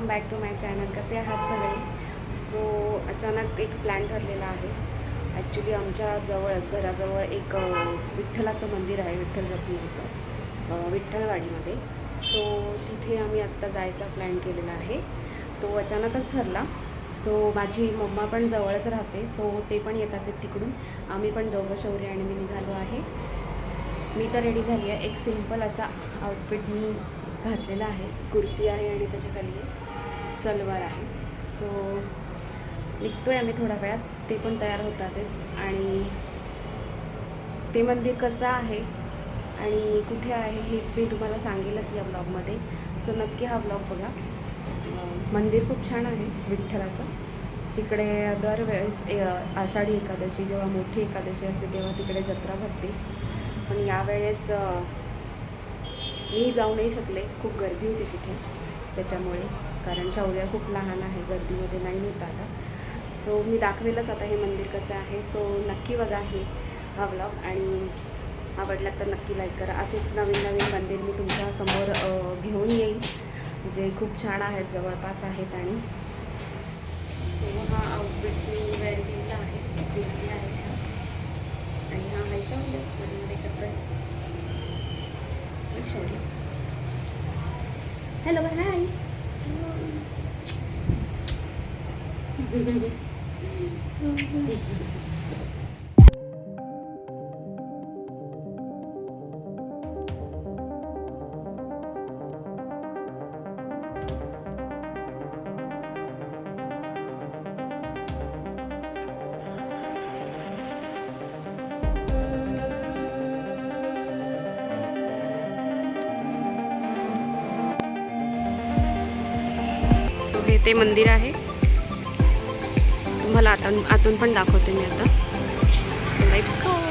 Back to my channel. कसे आहात सगळे? सो अचानक एक प्लॅन ठरलेला आहे. ॲक्च्युली आमच्या जवळच घराजवळ एक विठ्ठलाचं मंदिर आहे, विठ्ठल रखुमाईचं, विठ्ठलवाडीमध्ये. सो तिथे आम्ही आत्ता जायचा प्लॅन केलेला आहे. तो अचानकच ठरला. सो माझी मम्मा पण जवळच राहते, सो ते पण येतात तिकडून. आम्ही पण दोघं, शौर्य आणि मी निघालो आहे. मी तर रेडी झाली आहे. एक सिंपल असा आउटफिट मी घातलेला आहे. कुर्ती आहे आणि त्याच्याखाली सलवार आहे. सो निघतो आहे आम्ही थोड्या वेळात. ते पण तयार होतात आणि ते मंदिर कसं आहे आणि कुठे आहे हे मी तुम्हाला सांगेलच या ब्लॉगमध्ये. सो नक्की हा ब्लॉग बघा. मंदिर खूप छान आहे विठ्ठलाचं. तिकडे दरवेळेस आषाढी एकादशी, जेव्हा मोठी एकादशी असते तेव्हा तिकडे जत्रा भरते. पण यावेळेस मी जाऊ नाही शकले, खूप गर्दी होती तिथे त्याच्यामुळे. कारण शौर्य खूप लहान आहे, गर्दीमध्ये नाही नेता आला. सो मी दाखवेलच आता हे मंदिर कसं आहे. सो नक्की बघा हा व्लॉग आणि आवडला तर नक्की लाईक करा. असेच नवीन नवीन मंदिर मी तुमच्यासमोर घेऊन येईल, जे खूप छान आहेत, जवळपास आहेत. आणि सो हा आउटफिट मी वेअर केलेला आहे, कुर्ती आहे छान. आणि हा आहे शौर्य, मध्ये करतोय शौर्य. हॅलो बाय, हाय. सो हे ते मंदिर आहे. तुम्हाला आतून पण दाखवते मी आता. So let's go.